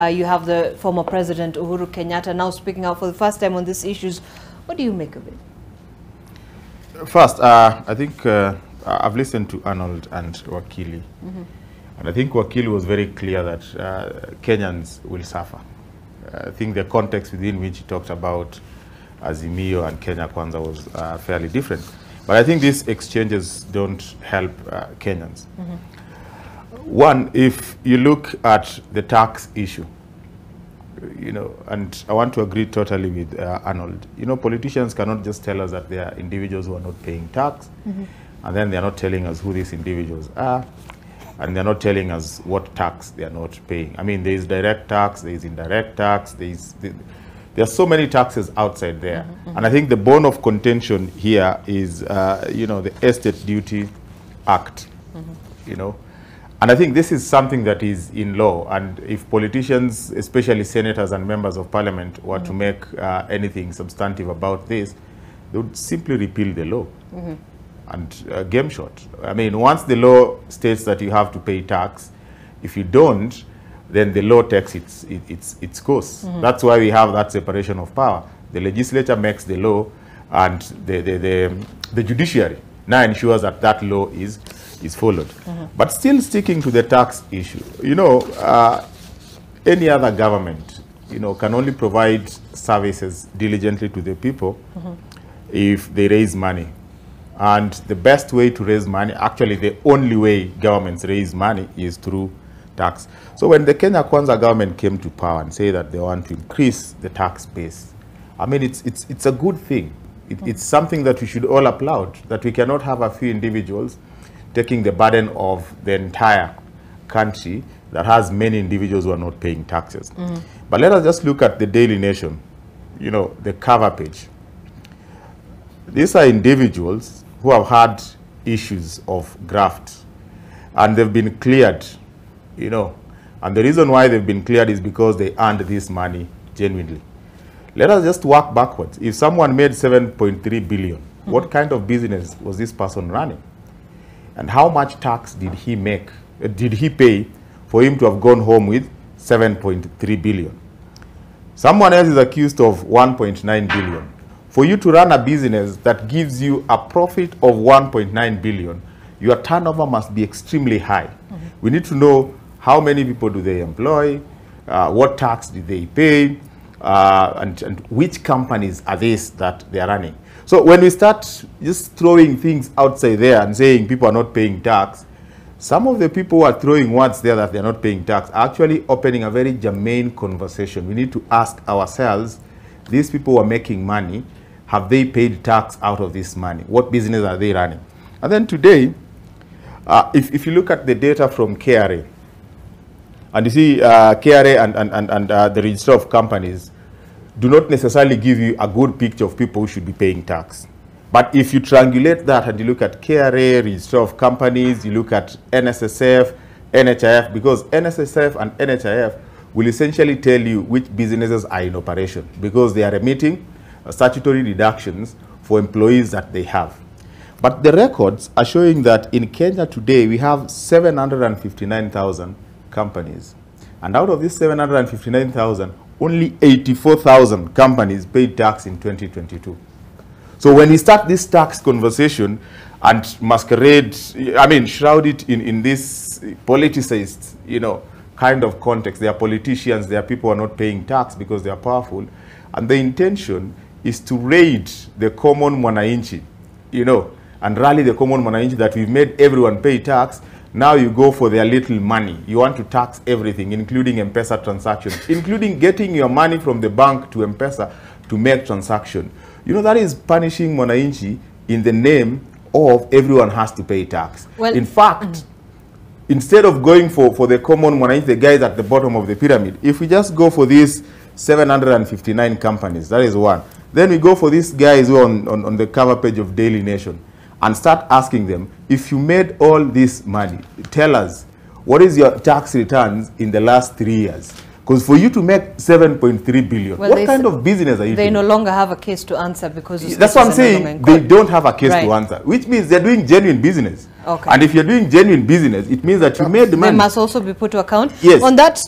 You have the former President Uhuru Kenyatta now speaking out for the first time on these issues. What do you make of it? First, I think I've listened to Arnold and Wakili. And I think Wakili was very clear that Kenyans will suffer. I think the context within which he talked about Azimio and Kenya Kwanza was fairly different. But I think these exchanges don't help Kenyans. One, if you look at the tax issue, and I want to agree totally with Arnold, politicians cannot just tell us that there are individuals who are not paying tax, and then they're not telling us who these individuals are, and they're not telling us what tax they are not paying. I mean, there is direct tax, there is indirect tax, there are so many taxes outside there. And I think the bone of contention here is, the Estate Duty Act, And I think this is something that is in law, and if politicians, especially senators and members of parliament, were to make anything substantive about this, they would simply repeal the law. And game shot. I mean, once the law states that you have to pay tax, if you don't, then the law takes its course. That's why we have that separation of power. The legislature makes the law, and the judiciary now ensures that that law is followed. But still sticking to the tax issue, any other government, can only provide services diligently to the people if they raise money. And the best way to raise money, actually the only way governments raise money, is through tax. So when the Kenya Kwanza government came to power and say that they want to increase the tax base, I mean, it's a good thing. It's something that we should all applaud, that we cannot have a few individuals taking the burden of the entire country that has many individuals who are not paying taxes. But let us just look at the Daily Nation, the cover page. These are individuals who have had issues of graft, and they've been cleared, and the reason why they've been cleared is because they earned this money genuinely. Let us just work backwards. If someone made 7.3 billion, what kind of business was this person running? And how much tax did he pay for him to have gone home with 7.3 billion? Someone else is accused of 1.9 billion. For you to run a business that gives you a profit of 1.9 billion, your turnover must be extremely high. We need to know how many people do they employ, what tax did they pay, and which companies are these that they are running. So when we start just throwing things outside there and saying people are not paying tax, some of the people who are throwing words there that they're not paying tax are actually opening a very germane conversation. We need to ask ourselves, these people who are making money, have they paid tax out of this money? What business are they running? And then today, if you look at the data from KRA, and you see KRA and the Register of Companies do not necessarily give you a good picture of people who should be paying tax. But if you triangulate that and you look at KRA, Register of Companies, you look at NSSF, NHIF, because NSSF and NHIF will essentially tell you which businesses are in operation, because they are remitting statutory deductions for employees that they have. But the records are showing that in Kenya today, we have 759,000 companies. And out of these 759,000, only 84,000 companies paid tax in 2022. So when we start this tax conversation and masquerade, shroud it in this politicized, kind of context, there are politicians, there are people who are not paying tax because they are powerful, and the intention is to raid the common mwananchi, and rally the common mwananchi that we've made everyone pay tax. Now you go for their little money. You want to tax everything, including M-Pesa transactions, including getting your money from the bank to M-Pesa to make transaction. That is punishing mwananchi in the name of everyone has to pay tax. Well, in fact, instead of going for the common mwananchi, the guys at the bottom of the pyramid, if we just go for these 759 companies, that is one. Then we go for these guys who are on the cover page of Daily Nation and start asking them, if you made all this money, tell us, what is your tax returns in the last 3 years? Because for you to make 7.3 billion, well, what kind of business are you doing? They no longer have a case to answer because that's what I'm saying. They don't have a case to answer, which means they're doing genuine business. Okay. And if you're doing genuine business, it means that you made the money. They must also be put to account. Yes. On that